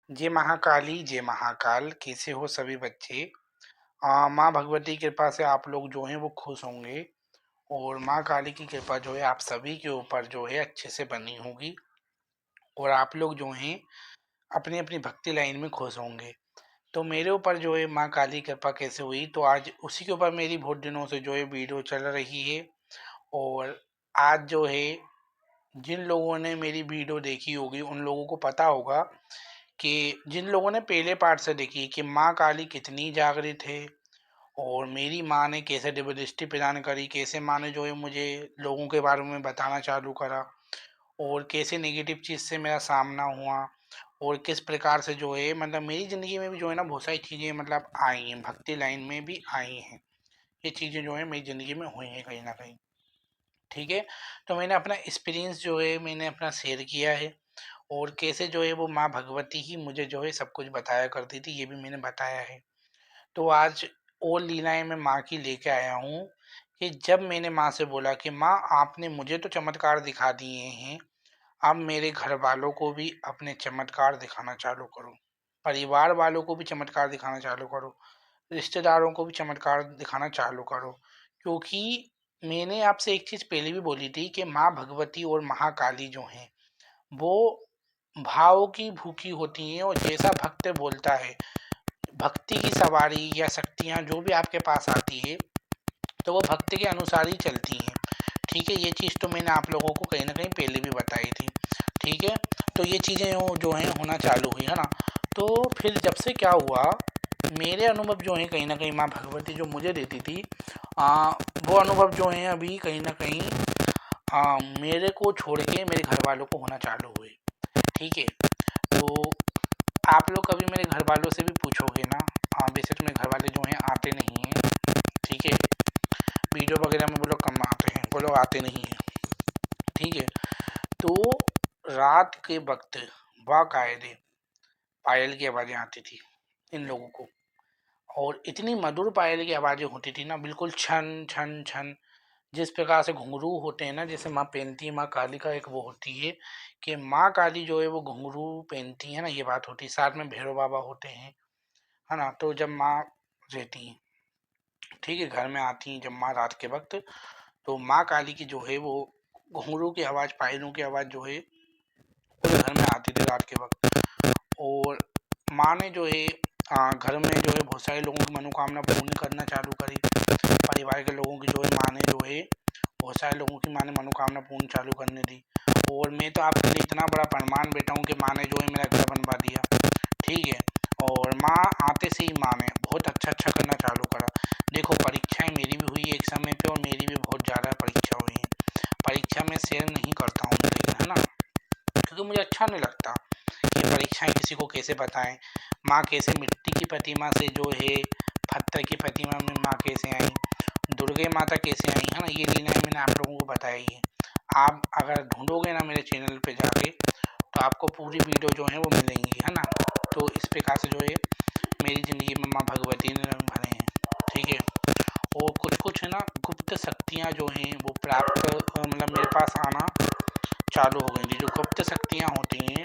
जय महाकाली, जय महाकाल, कैसे हो सभी बच्चे? माँ भगवती की कृपा से आप लोग जो हैं वो खुश होंगे और माँ काली की कृपा जो है आप सभी के ऊपर जो है अच्छे से बनी होगी और आप लोग जो हैं अपनी अपनी भक्ति लाइन में खुश होंगे। तो मेरे ऊपर जो है माँ काली की कृपा कैसे हुई, तो आज उसी के ऊपर मेरी बहुत दिनों से जो है वीडियो चल रही है। और आज जो है जिन लोगों ने मेरी वीडियो देखी होगी उन लोगों को पता होगा कि जिन लोगों ने पहले पार्ट से देखी कि माँ काली कितनी जागृत है और मेरी माँ ने कैसे दिव्य दृष्टि प्रदान करी, कैसे माँ ने जो है मुझे लोगों के बारे में बताना चालू करा और कैसे नेगेटिव चीज़ से मेरा सामना हुआ और किस प्रकार से जो है मतलब मेरी ज़िंदगी में भी जो है ना बहुत सारी चीज़ें मतलब आई हैं, भक्ति लाइन में भी आई हैं। ये चीज़ें जो है मेरी ज़िंदगी में हुई हैं कहीं ना कहीं। ठीक है। तो मैंने अपना एक्सपीरियंस जो है मैंने अपना शेयर किया है और कैसे जो है वो माँ भगवती ही मुझे जो है सब कुछ बताया करती थी, ये भी मैंने बताया है। तो आज और लीलाएँ मैं माँ की लेके आया हूँ कि जब मैंने माँ से बोला कि माँ आपने मुझे तो चमत्कार दिखा दिए हैं, अब मेरे घर वालों को भी अपने चमत्कार दिखाना चालू करो, परिवार वालों को भी चमत्कार दिखाना चालू करो, रिश्तेदारों को भी चमत्कार दिखाना चालू करो। क्योंकि मैंने आपसे एक चीज़ पहले भी बोली थी कि माँ भगवती और महाकाली जो हैं वो भाव की भूखी होती हैं और जैसा भक्त बोलता है, भक्ति की सवारी या शक्तियाँ जो भी आपके पास आती है तो वो भक्ति के अनुसार ही चलती हैं। ठीक है, ये चीज़ तो मैंने आप लोगों को कहीं ना कहीं पहले भी बताई थी। ठीक है। तो ये चीज़ें जो हैं होना चालू हुई है ना। तो फिर जब से क्या हुआ, मेरे अनुभव जो हैं कहीं ना कहीं माँ भगवती जो मुझे देती थी, वो अनुभव जो हैं अभी कहीं ना कहीं मेरे को छोड़ के मेरे घर वालों को होना चालू हुए। ठीक है। तो आप लोग कभी मेरे घर वालों से भी पूछोगे ना, वैसे तो मेरे घर वाले जो हैं आते नहीं हैं। ठीक है। वीडियो वगैरह में वो लोग कम आते हैं, वो लोग आते नहीं हैं। ठीक है। तो रात के वक्त बाकायदे पायल की आवाज़ें आती थी इन लोगों को और इतनी मधुर पायल की आवाज़ें होती थी ना, बिल्कुल छन छन छन। जिस प्रकार से घुंघरू होते हैं ना, जैसे माँ पहनती है, माँ काली का एक वो होती है कि माँ काली जो है वो घुंघरू पहनती है ना, ये बात होती है। साथ में भैरव बाबा होते हैं, है ना। तो जब माँ रहती हैं, ठीक है, घर में आती हैं जब माँ रात के वक्त, तो माँ काली की जो है वो घुंघरू की आवाज़, पायलों की आवाज़ जो है पूरे घर में आती थी रात के वक्त। और माँ ने जो है घर में जो है बहुत सारे लोगों की मनोकामना पूर्ण करना चालू करी। परिवार के लोगों की जो है माँ ने जो है बहुत सारे लोगों की माँ ने मनोकामना पूर्ण चालू करने दी। और मैं तो आपके लिए इतना बड़ा प्रमाण बैठा हूँ कि माँ ने जो है मेरा घर बनवा दिया। ठीक है। और माँ आते से ही माँ ने बहुत अच्छा अच्छा करना चालू करा। देखो, परीक्षाएं मेरी भी हुई एक समय पे और मेरी भी बहुत ज़्यादा परीक्षा हुई है। परीक्षा में शेयर नहीं करता हूँ लेकिन, है ना, क्योंकि मुझे अच्छा नहीं लगता कि परीक्षाएं किसी को कैसे बताएं। माँ कैसे मिट्टी की प्रतिमा से जो है पत्थर की प्रतिमा में माँ कैसे आई, दुर्गे माता कैसे आई, है ना, ये लीलाएं मैंने आप लोगों को बताई है। आप अगर ढूंढोगे ना मेरे चैनल पे जाके तो आपको पूरी वीडियो जो है वो मिलेंगी, है ना। तो इस प्रकार से जो है मेरी ज़िंदगी में माँ भगवती ने रंग भरे हैं। ठीक है। और कुछ कुछ है ना गुप्त शक्तियाँ जो हैं वो प्राप्त मतलब मेरे पास आना चालू हो गई थी। जो गुप्त शक्तियाँ होती हैं,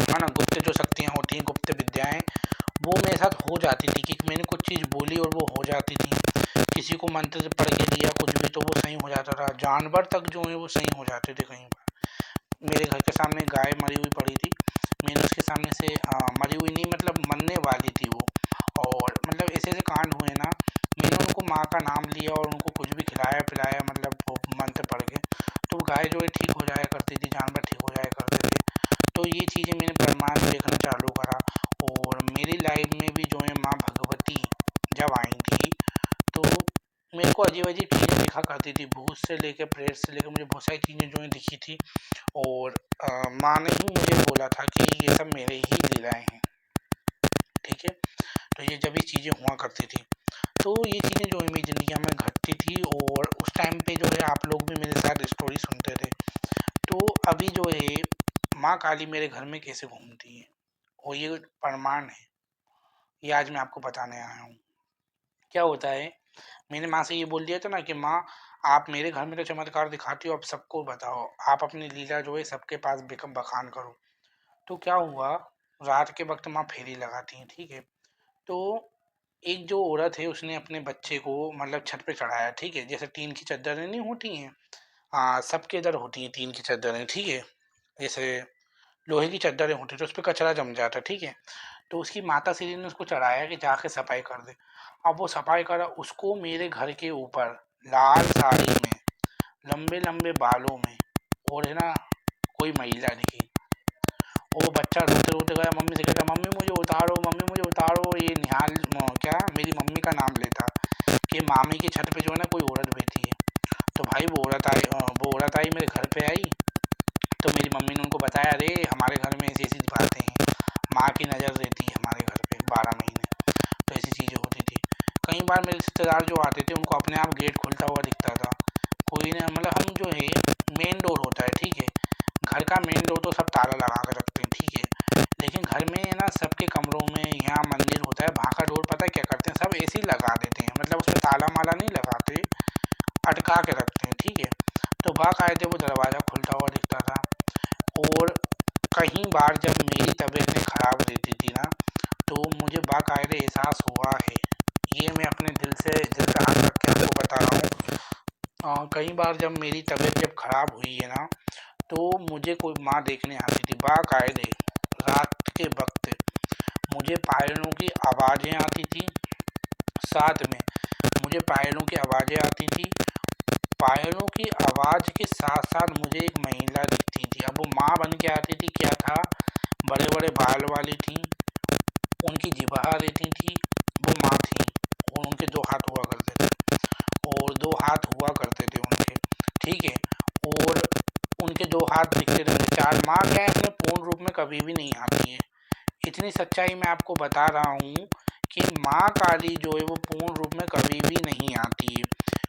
है ना, गुप्त जो शक्तियाँ होती हैं, गुप्त विद्याएं, वो मेरे साथ हो जाती थी कि मैंने कुछ चीज़ बोली और वो हो जाती थी। किसी को मंत्र पढ़ के दिया कुछ भी तो वो सही हो जाता था। जानवर तक जो है वो सही हो जाते थे कहीं पर। मेरे घर के सामने गाय मरी हुई पड़ी थी, मैंने उसके सामने से मरी हुई नहीं मतलब मरने वाली थी वो, और मतलब ऐसे ऐसे कांड हुए ना, मैंने उनको माँ का नाम लिया और उनको कुछ भी खिलाया पिलाया मतलब वो मंत्र पढ़ के, तो वो गाय जो है ठीक हो जाया करती थी, जानवर ठीक हो जाया करते थे। तो ये चीज़ें मैंने प्रमाण देखना चालू करा। और मेरी लाइफ में भी जो है माँ भगवती जब आई थी तो मेरे को अजीब अजीब चीज़ें दिखा करती थी, भूत से लेकर प्रेत से लेकर मुझे बहुत सारी चीज़ें जो है दिखी थी। और माँ ने ही मुझे बोला था कि ये सब मेरे ही लीलाएं हैं। ठीक है। तो ये जब ये चीज़ें हुआ करती थी तो ये चीज़ें जो है मेरी ज़िंदगी में घटती थी और उस टाइम पे जो है आप लोग भी मेरे साथ स्टोरी सुनते थे। तो अभी जो है माँ काली मेरे घर में कैसे घूमती है और ये प्रमाण है, ये आज मैं आपको बताने आया हूँ। क्या होता है, मैंने माँ से ये बोल दिया था ना कि माँ आप मेरे घर में तो चमत्कार दिखाती हो, अब सबको बताओ, आप अपनी लीला जो है सबके पास बखान करो। तो क्या हुआ, रात के वक्त माँ फेरी लगाती हैं, ठीक है। तो एक जो औरत है उसने अपने बच्चे को मतलब छत पे चढ़ाया, ठीक है। जैसे टीन की चादरें नहीं होती हैं, हाँ सबके इधर होती हैं टीन की चादरें, ठीक है। जैसे लोहे की चादरें होती हैं तो उस पर कचरा जम जाता है, ठीक है। तो उसकी माता श्री ने उसको चढ़ाया कि जाके सफाई कर दे। अब वो सफाई करा, उसको मेरे घर के ऊपर लाल साड़ी में, लंबे लंबे बालों में, और है ना कोई महिला दिखी। वो बच्चा रोते रोते गया, मम्मी से कहता मम्मी मुझे उतारो, मम्मी मुझे उतारो। ये निहाल क्या मेरी मम्मी का नाम लेता कि मामी की छत पे जो है ना कोई औरत बैठी है। तो भाई वो औरत आई मेरे घर पे आई। तो मेरी मम्मी ने उनको बताया, अरे हमारे घर में ऐसी ऐसी बातें हैं, माँ की नज़र रहती है हमारे घर पे 12 महीने। तो ऐसी चीज़ें होती थी। कई बार मेरे रिश्तेदार जो आते थे उनको अपने आप गेट खुलता हुआ दिखता था। कोई ना मतलब हम जो है मेन डोर होता है, ठीक है। घर का मेन डोर तो सब ताला लगा कर रखते हैं, ठीक है। लेकिन घर में है ना सबके कमरों में, यहाँ मंदिर होता है वहाँ का डोर पता है क्या करते हैं, सब ऐसे ही लगा देते हैं, मतलब उसमें ताला माला नहीं लगाते, अटका के रखते हैं, ठीक है। तो बाकायदे वो दरवाज़ा खुलता हुआ दिखता था। और कई बार जब मेरी तबीयतें ख़राब रहती थी ना, तो मुझे बाकायदे एहसास हुआ है, ये मैं अपने दिल पे हाथ रख के आपको बता रहा हूँ। कई बार जब मेरी तबीयत जब ख़राब हुई है ना, तो मुझे कोई माँ देखने आती थी बाकायदे। रात के वक्त मुझे पायलों की आवाज़ें आती थी, साथ में मुझे पायलों की आवाज़ें आती थी। पायलों की आवाज़ के साथ साथ मुझे एक महिला दिखती थी। अब वो माँ बन के आती थी, क्या था, बड़े बड़े बाल वाली थी, उनकी जिभा रहती थी, वो माँ थी। और उनके दो हाथ हुआ करते थे, और दो हाथ हुआ करते थे उनके, ठीक है। और उनके दो हाथ दिखते थे, चार। माँ क्या है अपने पूर्ण रूप में कभी भी नहीं आती है। इतनी सच्चाई मैं आपको बता रहा हूँ कि माँ काली जो है वो पूर्ण रूप में कभी भी नहीं आती है,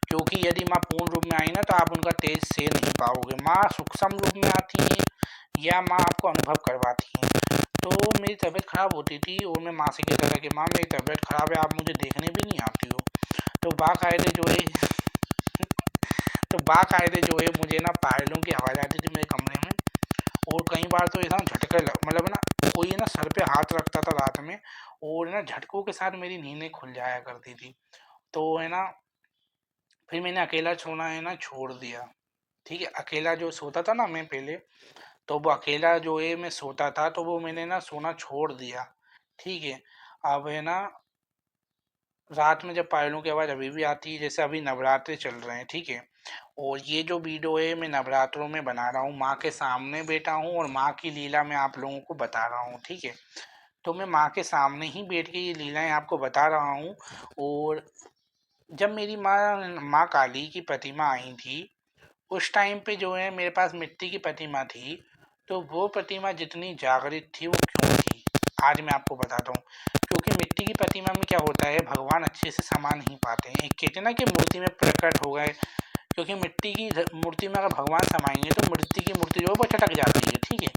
क्योंकि यदि माँ पूर्ण रूप में आई ना तो आप उनका तेज से नहीं पाओगे। माँ सूक्ष्म रूप में आती है या माँ आपको अनुभव करवाती हैं। तो मेरी तबीयत ख़राब होती थी और मैं माँ से कहता था कि माँ मेरी तबीयत ख़राब है, आप मुझे देखने भी नहीं आती हो। तो बाकायदे जो है तो बाकायदे जो है मुझे ना पायलों की आवाज़ आती थी मेरे कमरे में। और कई बार तो ऐसा मतलब ना कोई ना सर पे हाथ रखता था रात में, और ना झटकों के साथ मेरी नींदें खुल जाया करती थी। तो है ना फिर मैंने अकेला सोना है ना छोड़ दिया, ठीक है। अकेला जो सोता था ना मैं पहले, तो वो अकेला जो है मैं सोता था, तो वो मैंने ना सोना छोड़ दिया, ठीक है। अब है ना रात में जब पायलों की आवाज़ अभी भी आती है, जैसे अभी नवरात्रे चल रहे हैं, ठीक है। और ये जो वीडियो है मैं नवरात्रों में बना रहा हूँ, माँ के सामने बैठा हूँ और माँ की लीला मैं आप लोगों को बता रहा हूँ, ठीक है। तो मैं माँ के सामने ही बैठ के ये लीलाएं आपको बता रहा हूँ। और जब मेरी माँ काली की प्रतिमा आई थी, उस टाइम पे जो है मेरे पास मिट्टी की प्रतिमा थी। तो वो प्रतिमा जितनी जागृत थी वो क्यों थी, आज मैं आपको बताता हूँ। क्योंकि मिट्टी की प्रतिमा में क्या होता है, भगवान अच्छे से समा नहीं पाते हैं। एक कहते हैं ना कि मूर्ति में प्रकट हो गए, क्योंकि मिट्टी की मूर्ति में अगर भगवान समाएंगे तो मिट्टी की मूर्ति जो है वो चटक जाती है, ठीक है।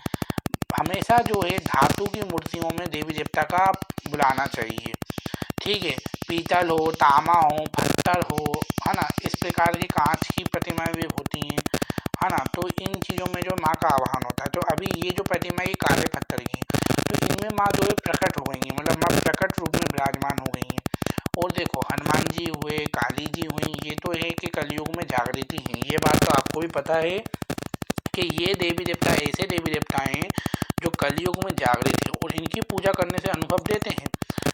हमेशा जो है धातु की मूर्तियों में देवी देवता का बुलाना चाहिए, ठीक है। पीतल हो, तांबा हो, पत्थर हो, है ना, इस प्रकार की कांच की प्रतिमाएं भी होती हैं, है ना। तो इन चीज़ों में जो माँ का आवाहन होता है। तो अभी ये जो प्रतिमा ये काले पत्थर की है, तो इनमें माँ जो है प्रकट हो गई हैं, मतलब माँ प्रकट रूप में विराजमान हो गई हैं। और देखो हनुमान जी हुए, काली जी हुई, ये तो है कि कलयुग में जागृति हैं, ये बात तो आपको भी पता है कि ये देवी देवता ऐसे देवी देवता हैं जो कलयुग में जागृत हैं और इनकी पूजा करने से अनुभव देते हैं।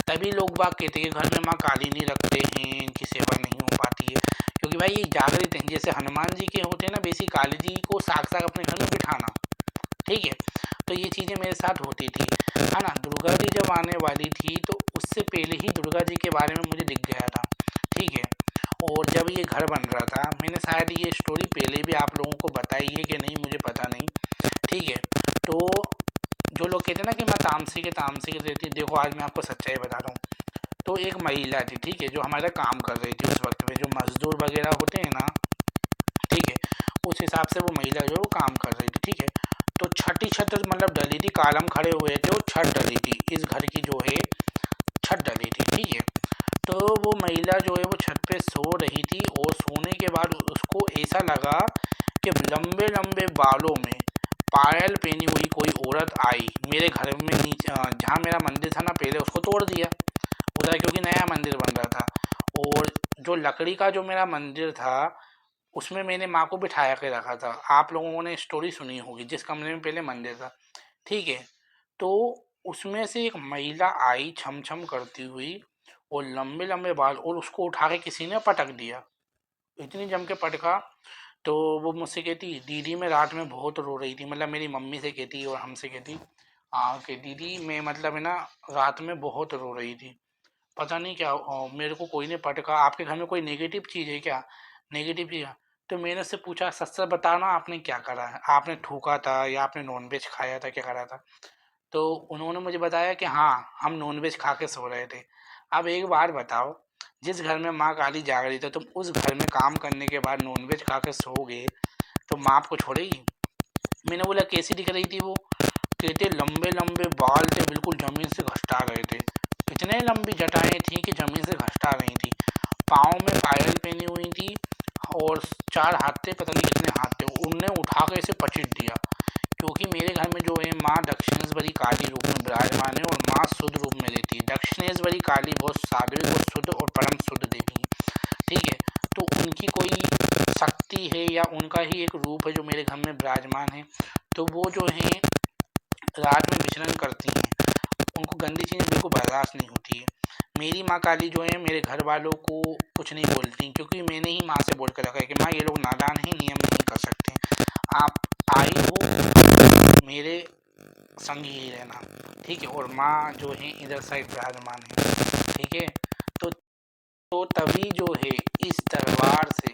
तभी लोग बाग कहते हैं कि घर में माँ काली नहीं रखते हैं, इनकी सेवा नहीं हो पाती है, क्योंकि भाई ये जागृत हैं। जैसे हनुमान जी के होते हैं ना, वैसी काली जी को साक्षात अपने घर में बिठाना, ठीक है। तो ये चीज़ें मेरे साथ होती थी, है ना। दुर्गा जी जब आने वाली थी तो उससे पहले ही दुर्गा जी के बारे में मुझे दिख गया था, ठीक है। और जब ये घर बन रहा था, मैंने शायद ये स्टोरी पहले भी आप लोगों को बताई है कि नहीं मुझे पता नहीं, ठीक है। तो जो लोग कहते हैं ना कि मैं तामसिक रहती, देखो आज मैं आपको सच्चाई बता रहा हूँ। तो एक महिला थी, ठीक है, जो हमारा काम कर रही थी उस वक्त में, जो मजदूर वगैरह होते हैं ना, ठीक है, उस हिसाब से वो महिला जो है वो काम कर रही थी, ठीक है। तो छठी छत मतलब डली थी, कालम खड़े हुए थे और छत डली थी, इस घर की जो है छत डली थी, ठीक है। तो वो महिला जो है वो छत पे सो रही थी और सोने के बाद उसको ऐसा लगा कि लंबे लंबे बालों में पायल पहनी हुई कोई औरत आई मेरे घर में नीचे, जहाँ मेरा मंदिर था ना पहले, उसको तोड़ दिया उधर, क्योंकि नया मंदिर बन रहा था। और जो लकड़ी का जो मेरा मंदिर था उसमें मैंने माँ को बिठाया के रखा था। आप लोगों ने स्टोरी सुनी होगी, जिस कमरे में पहले मंदिर था, ठीक है। तो उसमें से एक महिला आई छम छम करती हुई, और लंबे लंबे बाल, और उसको उठा के किसी ने पटक दिया, इतनी जम के पटका। तो वो मुझसे कहती, दीदी मैं रात में बहुत रो रही थी, मतलब मेरी मम्मी से कहती और हमसे कहती, हाँ कि दीदी मैं मतलब है ना रात में बहुत रो रही थी, पता नहीं क्या मेरे को कोई ने पटका, आपके घर में कोई नेगेटिव चीज़ है क्या, नेगेटिव चीज़ है। तो मैंने उससे पूछा, सच सच बताना आपने क्या करा है, आपने थूका था या आपने नॉनवेज खाया था, क्या करा था। तो उन्होंने मुझे बताया कि हाँ हम नॉनवेज खा के सो रहे थे। अब एक बार बताओ, जिस घर में माँ काली जाग रही थी, तुम उस घर में काम करने के बाद नॉनवेज खा के सोओगे तो माँ आपको छोड़ेगी। मैंने बोला कैसी दिख रही थी वो, कहते लंबे लंबे बाल थे, बिल्कुल ज़मीन से घसटा रहे थे, इतने लंबी जटाएं थी कि ज़मीन से घसटा रही थी, पाँव में पायल पहनी हुई थी, और 4 हाथ थे, पता नहीं कितने हाथ थे, उनने उठा के इसे पचीट दिया। क्योंकि मेरे घर में जो है माँ दक्षिणेश्वरी काली रूप में विराजमान है, और माँ शुद्ध रूप में रहती है। दक्षिणेश्वरी काली बहुत साध्वी, बहुत शुद्ध और परम शुद्ध देवी है, ठीक है। तो उनकी कोई शक्ति है या उनका ही एक रूप है जो मेरे घर में विराजमान है। तो वो जो है रात में विचरण करती हैं, उनको गंदी चीज़ें बिल्कुल बर्दाश्त नहीं होती है। मेरी माँ काली जो है मेरे घर वालों को कुछ नहीं बोलती, क्योंकि मैंने ही माँ से बोल कर रखा है कि माँ ये लोग नादान हैं, नियम नहीं कर सकते, आप आई हो मेरे संग ही रहना, ठीक है। और माँ जो है इधर साइड विराजमान है, ठीक है। तभी जो है इस दरबार से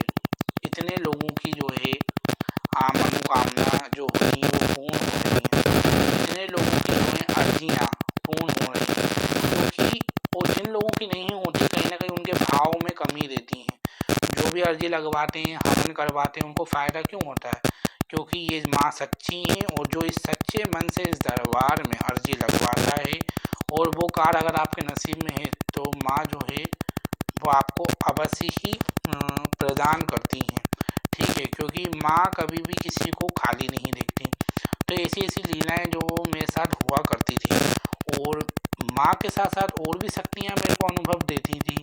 इतने लोगों की जो है मनोकामना जो होती है वो पूर्ण हो रही है, इतने लोगों की जो है अर्जियाँ पूर्ण हो रही हैं, क्योंकि और जिन लोगों की नहीं होती कहीं ना कहीं उनके भाव में कमी रहती है। जो भी अर्जी लगवाते हैं, हवन करवाते हैं, उनको फ़ायदा क्यों होता है, क्योंकि ये माँ सच्ची हैं, और जो इस सच्चे मन से इस दरबार में अर्जी लगवाता है और वो कार्य अगर आपके नसीब में है, तो माँ जो है वो आपको अवश्य ही प्रदान करती हैं, ठीक है। क्योंकि माँ कभी भी किसी को खाली नहीं देखती। तो ऐसी ऐसी लीलाएं जो मेरे साथ हुआ करती थी, और माँ के साथ साथ और भी शक्तियाँ मेरे को अनुभव देती थी।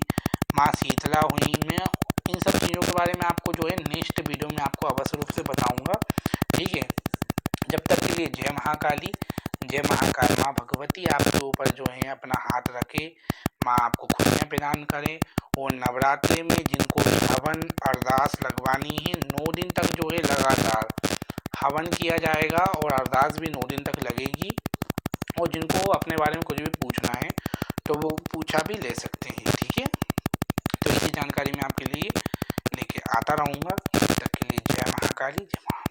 माँ शीतला हुई, मैं इन सब चीज़ों के बारे में आपको जो है नेक्स्ट वीडियो में आपको अवश्य रूप से बताऊँगा, ठीक है। जब तक के लिए जय महाकाली, जय महाकाल। माँ भगवती आपके ऊपर जो है अपना हाथ रखे, माँ आपको खुशियाँ प्रदान करे। और नवरात्रि में जिनको भी हवन अरदास लगवानी है, 9 दिन तक जो है लगातार हवन किया जाएगा, और अरदास भी 9 दिन तक लगेगी। और जिनको अपने बारे में कुछ भी पूछना है तो वो पूछा भी ले सकते हैं, ठीक है। तो इसी जानकारी मैं आपके लिए लेके आता रहूँगा। तब तक के लिए जय महाकाली, जय महा